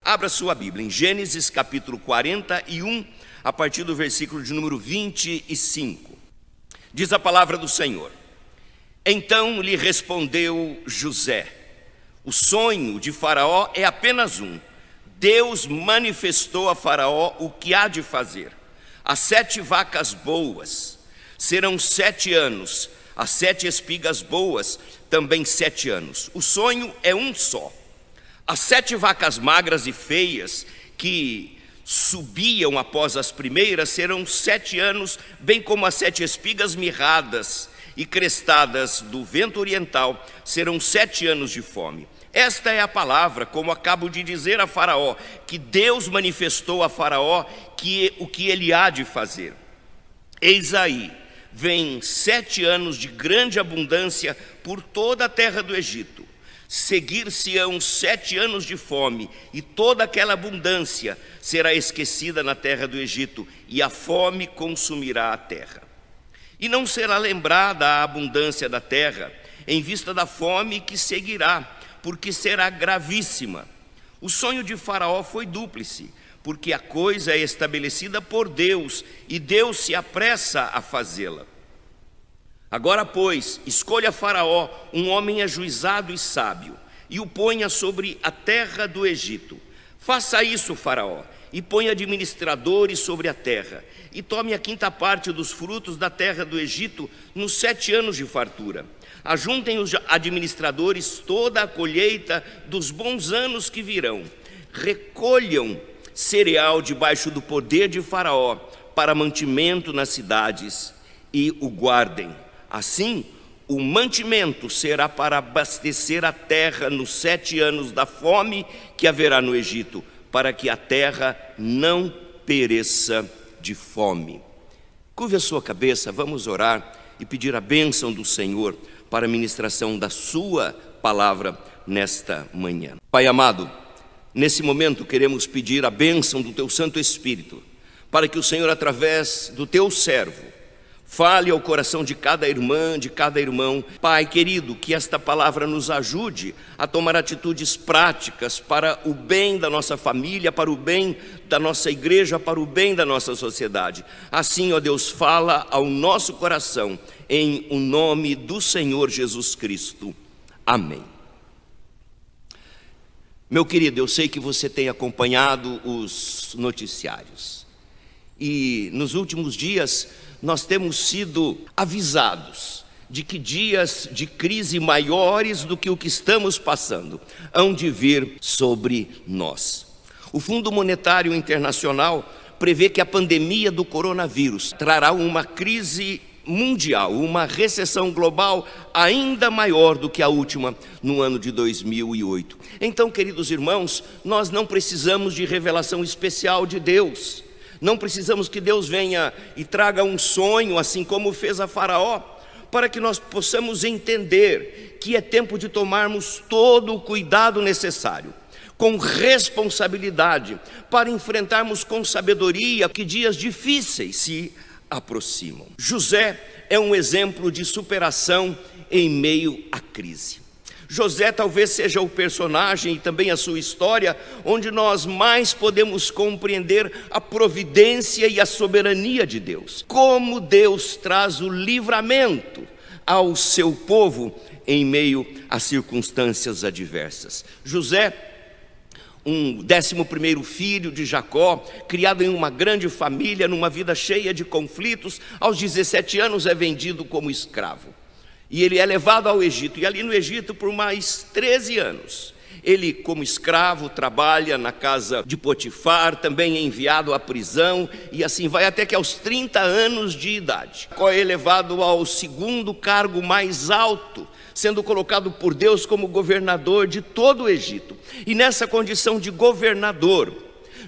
Abra sua Bíblia em Gênesis capítulo 41, a partir do versículo de número 25. Diz a palavra do Senhor: Então lhe respondeu José: O sonho de Faraó é apenas um. Deus manifestou a Faraó o que há de fazer. As 7 vacas boas serão 7 anos, as 7 espigas boas também 7 anos. O sonho é um só. As 7 vacas magras e feias que subiam após as primeiras serão 7 anos, bem como as 7 espigas mirradas e crestadas do vento oriental serão 7 anos de fome. Esta é a palavra, como acabo de dizer a Faraó, que Deus manifestou a Faraó o que ele há de fazer. Eis aí, vem 7 anos de grande abundância por toda a terra do Egito. Seguir-se-ão 7 anos de fome, e toda aquela abundância será esquecida na terra do Egito, e a fome consumirá a terra. E não será lembrada a abundância da terra, em vista da fome que seguirá, porque será gravíssima. O sonho de Faraó foi dúplice, porque a coisa é estabelecida por Deus, e Deus se apressa a fazê-la. Agora, pois, escolha Faraó um homem ajuizado e sábio, e o ponha sobre a terra do Egito. Faça isso, Faraó, e ponha administradores sobre a terra, e tome a 5ª parte dos frutos da terra do Egito nos 7 anos de fartura. Ajuntem os administradores toda a colheita dos bons anos que virão. Recolham cereal debaixo do poder de Faraó para mantimento nas cidades e o guardem. Assim, o mantimento será para abastecer a terra nos 7 anos da fome que haverá no Egito, para que a terra não pereça de fome. Curve a sua cabeça, vamos orar e pedir a bênção do Senhor para a ministração da sua palavra nesta manhã. Pai amado, nesse momento queremos pedir a bênção do teu Santo Espírito, para que o Senhor, através do teu servo, fale ao coração de cada irmã, de cada irmão. Pai querido, que esta palavra nos ajude a tomar atitudes práticas para o bem da nossa família, para o bem da nossa igreja, para o bem da nossa sociedade. Assim, ó Deus, fala ao nosso coração, em o nome do Senhor Jesus Cristo. Amém. Meu querido, eu sei que você tem acompanhado os noticiários. E nos últimos dias nós temos sido avisados de que dias de crise maiores do que o que estamos passando hão de vir sobre nós. O Fundo Monetário Internacional prevê que a pandemia do coronavírus trará uma crise mundial, uma recessão global ainda maior do que a última no ano de 2008. Então, queridos irmãos, nós não precisamos de revelação especial de Deus. Não precisamos que Deus venha e traga um sonho, assim como fez a Faraó, para que nós possamos entender que é tempo de tomarmos todo o cuidado necessário, com responsabilidade, para enfrentarmos com sabedoria que dias difíceis se aproximam. José é um exemplo de superação em meio à crise. José talvez seja o personagem e também a sua história onde nós mais podemos compreender a providência e a soberania de Deus. Como Deus traz o livramento ao seu povo em meio a circunstâncias adversas. José, um 11º filho de Jacó, criado em uma grande família, numa vida cheia de conflitos, aos 17 anos é vendido como escravo. E ele é levado ao Egito, e ali no Egito por mais 13 anos. Ele, como escravo, trabalha na casa de Potifar, também é enviado à prisão, e assim vai até que aos 30 anos de idade. É elevado ao 2º cargo mais alto, sendo colocado por Deus como governador de todo o Egito. E nessa condição de governador,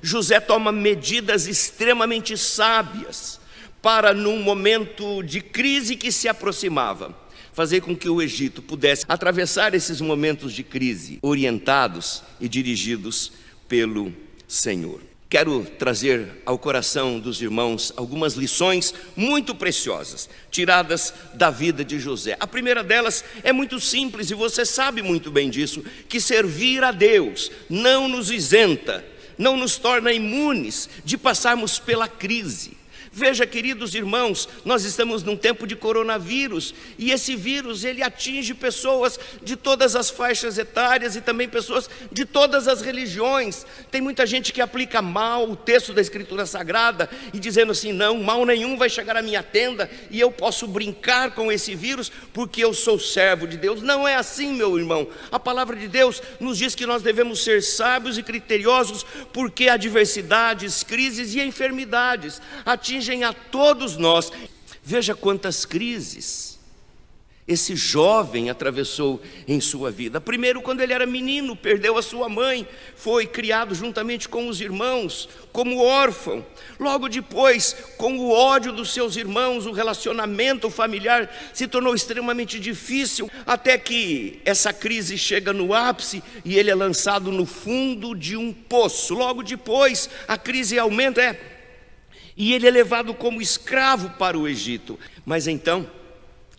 José toma medidas extremamente sábias para, num momento de crise que se aproximava, fazer com que o Egito pudesse atravessar esses momentos de crise, orientados e dirigidos pelo Senhor. Quero trazer ao coração dos irmãos algumas lições muito preciosas, tiradas da vida de José. A primeira delas é muito simples, e você sabe muito bem disso, que servir a Deus não nos isenta não nos torna imunes de passarmos pela crise. Veja, queridos irmãos, nós estamos num tempo de coronavírus, e esse vírus, ele atinge pessoas de todas as faixas etárias e também pessoas de todas as religiões. Tem muita gente que aplica mal o texto da Escritura Sagrada e dizendo assim: não, mal nenhum vai chegar à minha tenda e eu posso brincar com esse vírus porque eu sou servo de Deus. Não é assim, meu irmão. A palavra de Deus nos diz que nós devemos ser sábios e criteriosos, porque adversidades, crises e enfermidades atingem a todos nós. Veja quantas crises esse jovem atravessou em sua vida. Primeiro, quando ele era menino, perdeu a sua mãe, foi criado juntamente com os irmãos, como órfão. Logo depois, com o ódio dos seus irmãos, o relacionamento familiar se tornou extremamente difícil, até que essa crise chega no ápice e ele é lançado no fundo de um poço. Logo depois, a crise aumenta, e ele é levado como escravo para o Egito. Mas então,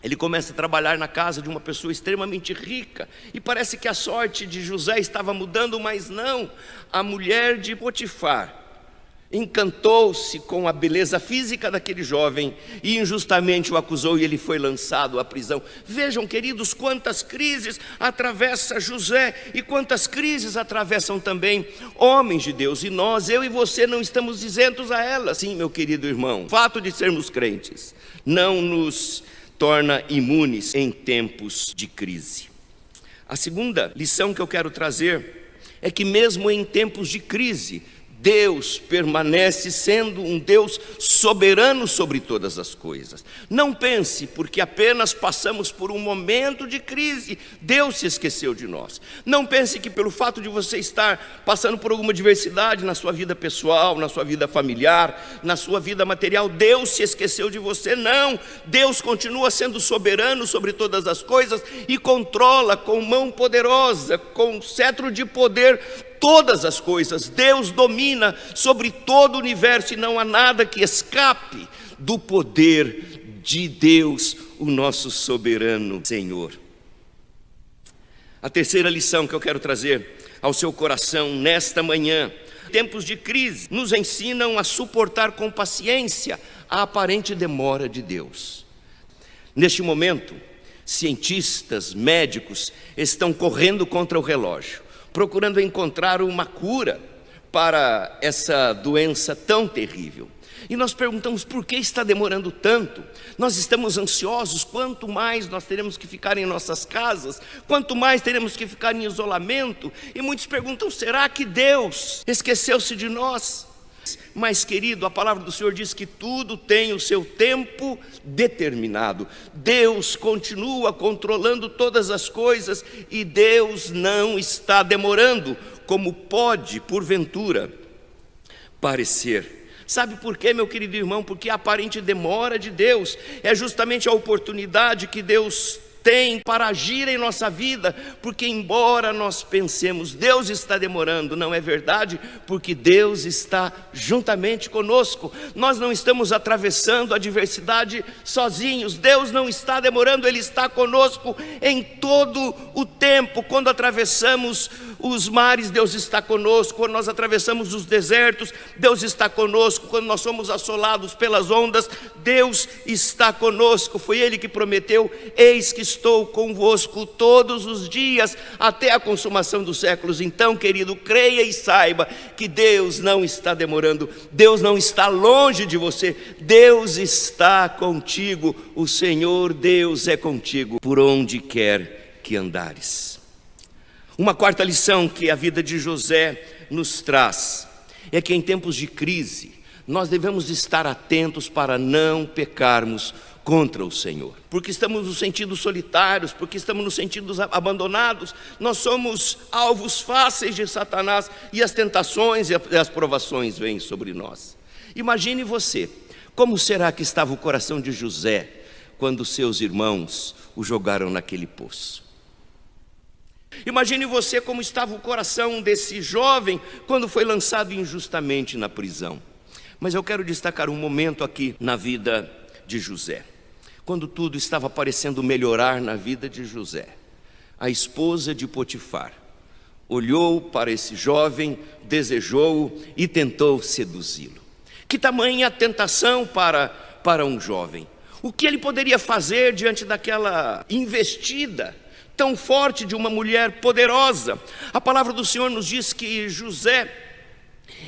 ele começa a trabalhar na casa de uma pessoa extremamente rica, e parece que a sorte de José estava mudando, mas não. A mulher de Potifar encantou-se com a beleza física daquele jovem e injustamente o acusou, e ele foi lançado à prisão. Vejam, queridos, quantas crises atravessa José e quantas crises atravessam também homens de Deus, e nós, eu e você, não estamos isentos a elas. Sim, meu querido irmão, o fato de sermos crentes não nos torna imunes em tempos de crise. A segunda lição que eu quero trazer é que mesmo em tempos de crise, Deus permanece sendo um Deus soberano sobre todas as coisas. Não pense, porque apenas passamos por um momento de crise, Deus se esqueceu de nós. Não pense que pelo fato de você estar passando por alguma adversidade na sua vida pessoal, na sua vida familiar, na sua vida material, Deus se esqueceu de você. Não, Deus continua sendo soberano sobre todas as coisas e controla com mão poderosa, com cetro de poder, todas as coisas. Deus domina sobre todo o universo e não há nada que escape do poder de Deus, o nosso soberano Senhor. A terceira lição que eu quero trazer ao seu coração nesta manhã: tempos de crise nos ensinam a suportar com paciência a aparente demora de Deus. Neste momento, cientistas, médicos estão correndo contra o relógio, procurando encontrar uma cura para essa doença tão terrível. E nós perguntamos: por que está demorando tanto? Nós estamos ansiosos. Quanto mais nós teremos que ficar em nossas casas, quanto mais teremos que ficar em isolamento. E muitos perguntam: será que Deus esqueceu-se de nós? Mas, querido, a palavra do Senhor diz que tudo tem o seu tempo determinado. Deus continua controlando todas as coisas e Deus não está demorando, como pode, porventura, parecer. Sabe por quê, meu querido irmão? Porque a aparente demora de Deus é justamente a oportunidade que Deus tem para agir em nossa vida, porque embora nós pensemos Deus está demorando, não é verdade, porque Deus está juntamente conosco. Nós não estamos atravessando a adversidade sozinhos. Deus não está demorando, Ele está conosco em todo o tempo. Quando atravessamos os mares, Deus está conosco. Quando nós atravessamos os desertos, Deus está conosco. Quando nós somos assolados pelas ondas, Deus está conosco. Foi Ele que prometeu: eis que estou convosco todos os dias até a consumação dos séculos. Então, querido, creia e saiba que Deus não está demorando. Deus não está longe de você. Deus está contigo. O Senhor Deus é contigo por onde quer que andares. Uma quarta lição que a vida de José nos traz é que em tempos de crise nós devemos estar atentos para não pecarmos contra o Senhor, porque estamos nos sentindo solitários, porque estamos nos sentindo abandonados. Nós somos alvos fáceis de Satanás e as tentações e as provações vêm sobre nós. Imagine você, como será que estava o coração de José quando seus irmãos o jogaram naquele poço? Imagine você como estava o coração desse jovem quando foi lançado injustamente na prisão. Mas eu quero destacar um momento aqui na vida de José, quando tudo estava parecendo melhorar na vida de José. A esposa de Potifar olhou para esse jovem, desejou-o e tentou seduzi-lo. Que tamanha a tentação para um jovem? O que ele poderia fazer diante daquela investida tão forte de uma mulher poderosa? A palavra do Senhor nos diz que José,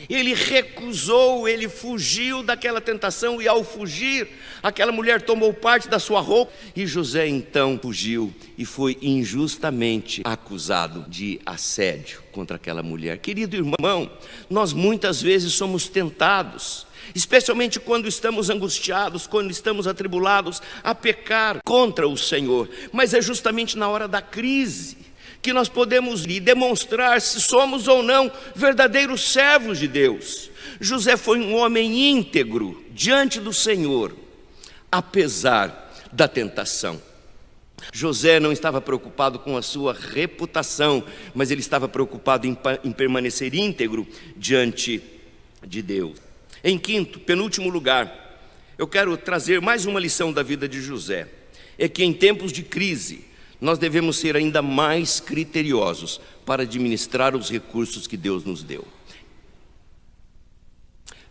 ele recusou, ele fugiu daquela tentação, e ao fugir, aquela mulher tomou parte da sua roupa, e José então fugiu e foi injustamente acusado de assédio contra aquela mulher. Querido irmão, nós muitas vezes somos tentados, especialmente quando estamos angustiados, quando estamos atribulados, a pecar contra o Senhor, mas é justamente na hora da crise que nós podemos demonstrar se somos ou não verdadeiros servos de Deus. José foi um homem íntegro diante do Senhor, apesar da tentação. José não estava preocupado com a sua reputação, mas ele estava preocupado em permanecer íntegro diante de Deus. Em quinto, penúltimo lugar, eu quero trazer mais uma lição da vida de José. É que em tempos de crise, nós devemos ser ainda mais criteriosos para administrar os recursos que Deus nos deu.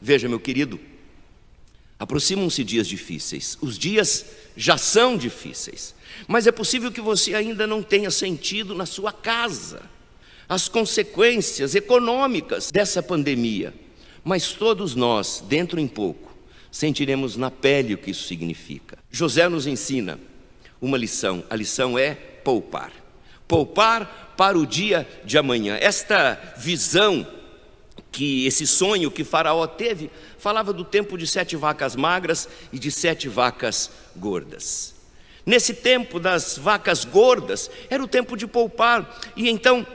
Veja, meu querido, aproximam-se dias difíceis. Os dias já são difíceis, mas é possível que você ainda não tenha sentido na sua casa as consequências econômicas dessa pandemia. Mas todos nós, dentro em pouco, sentiremos na pele o que isso significa. José nos ensina uma lição. A lição é poupar. Poupar para o dia de amanhã. Esta visão, esse sonho que Faraó teve, falava do tempo de 7 vacas magras e de 7 vacas gordas. Nesse tempo das vacas gordas, era o tempo de poupar. E então,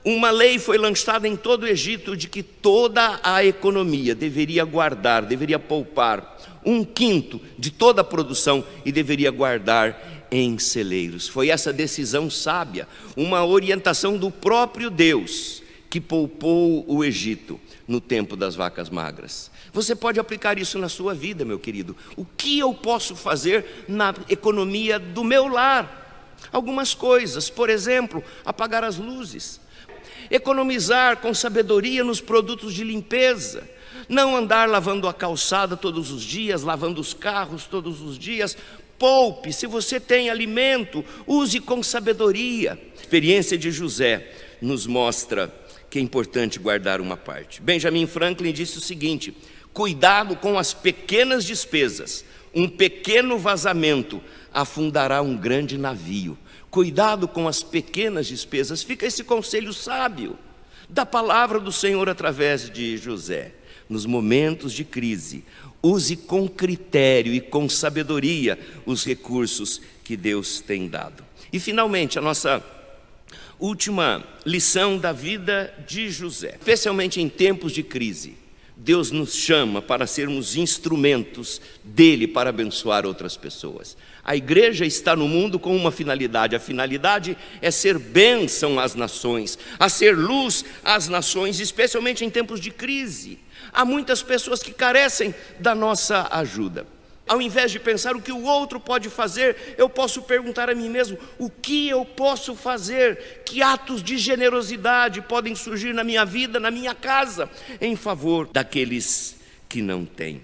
uma lei foi lançada em todo o Egito de que toda a economia deveria guardar, deveria poupar 1/5 de toda a produção e deveria guardar em celeiros. Foi essa decisão sábia, uma orientação do próprio Deus, que poupou o Egito no tempo das vacas magras. Você pode aplicar isso na sua vida, meu querido. O que eu posso fazer na economia do meu lar? Algumas coisas, por exemplo, apagar as luzes, economizar com sabedoria nos produtos de limpeza, não andar lavando a calçada todos os dias, lavando os carros todos os dias. Poupe, se você tem alimento, use com sabedoria. A experiência de José nos mostra que é importante guardar uma parte. Benjamin Franklin disse o seguinte: cuidado com as pequenas despesas, um pequeno vazamento afundará um grande navio. Cuidado com as pequenas despesas. Fica esse conselho sábio da palavra do Senhor através de José. Nos momentos de crise, use com critério e com sabedoria os recursos que Deus tem dado. E finalmente, a nossa última lição da vida de José. Especialmente em tempos de crise, Deus nos chama para sermos instrumentos dele para abençoar outras pessoas. A igreja está no mundo com uma finalidade. A finalidade é ser bênção às nações, a ser luz às nações, especialmente em tempos de crise. Há muitas pessoas que carecem da nossa ajuda. Ao invés de pensar o que o outro pode fazer, eu posso perguntar a mim mesmo: o que eu posso fazer? Que atos de generosidade podem surgir na minha vida, na minha casa, em favor daqueles que não têm?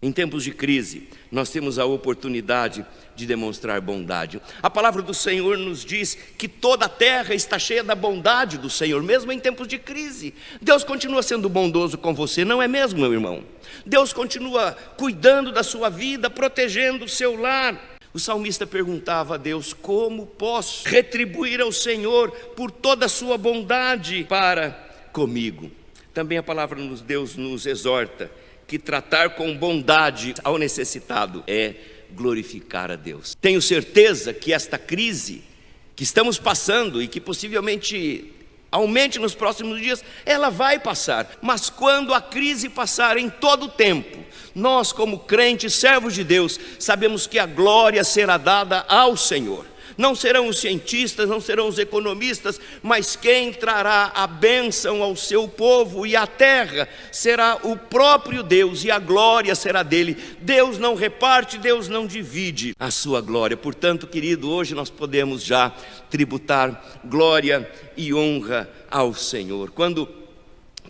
Em tempos de crise, nós temos a oportunidade de demonstrar bondade. A palavra do Senhor nos diz que toda a terra está cheia da bondade do Senhor, mesmo em tempos de crise. Deus continua sendo bondoso com você, não é mesmo, meu irmão? Deus continua cuidando da sua vida, protegendo o seu lar. O salmista perguntava a Deus: como posso retribuir ao Senhor por toda a sua bondade para comigo? Também a palavra de Deus nos exorta que tratar com bondade ao necessitado é glorificar a Deus. Tenho certeza que esta crise que estamos passando e que possivelmente aumente nos próximos dias, ela vai passar. Mas quando a crise passar, em todo o tempo, nós como crentes, servos de Deus, sabemos que a glória será dada ao Senhor. Não serão os cientistas, não serão os economistas, mas quem trará a bênção ao seu povo e à terra será o próprio Deus, e a glória será dele. Deus não reparte, Deus não divide a sua glória. Portanto, querido, hoje nós podemos já tributar glória e honra ao Senhor. Quando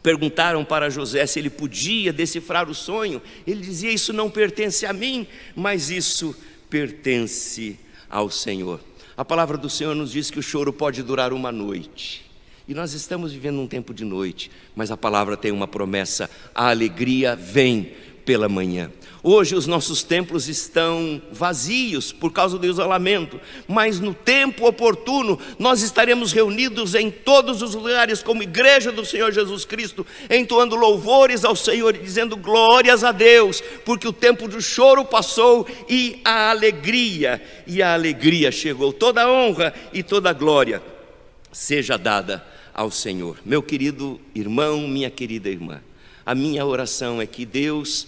perguntaram para José se ele podia decifrar o sonho, ele dizia: isso não pertence a mim, mas isso pertence ao Senhor. A palavra do Senhor nos diz que o choro pode durar uma noite, e nós estamos vivendo um tempo de noite, mas a palavra tem uma promessa: a alegria vem pela manhã. Hoje os nossos templos estão vazios por causa do isolamento, mas no tempo oportuno nós estaremos reunidos em todos os lugares como igreja do Senhor Jesus Cristo, entoando louvores ao Senhor e dizendo glórias a Deus, porque o tempo do choro passou e a alegria chegou. Toda a honra e toda a glória seja dada ao Senhor. Meu querido irmão, minha querida irmã, a minha oração é que Deus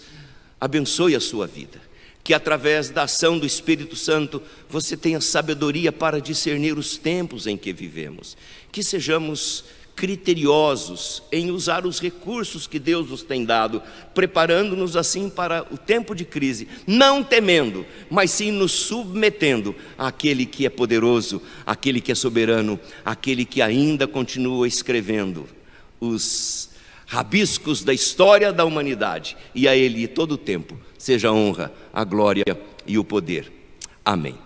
abençoe a sua vida, que através da ação do Espírito Santo você tenha sabedoria para discernir os tempos em que vivemos, que sejamos criteriosos em usar os recursos que Deus nos tem dado, preparando-nos assim para o tempo de crise, não temendo, mas sim nos submetendo àquele que é poderoso, àquele que é soberano, àquele que ainda continua escrevendo os rabiscos da história da humanidade, e a Ele todo o tempo seja a honra, a glória e o poder. Amém.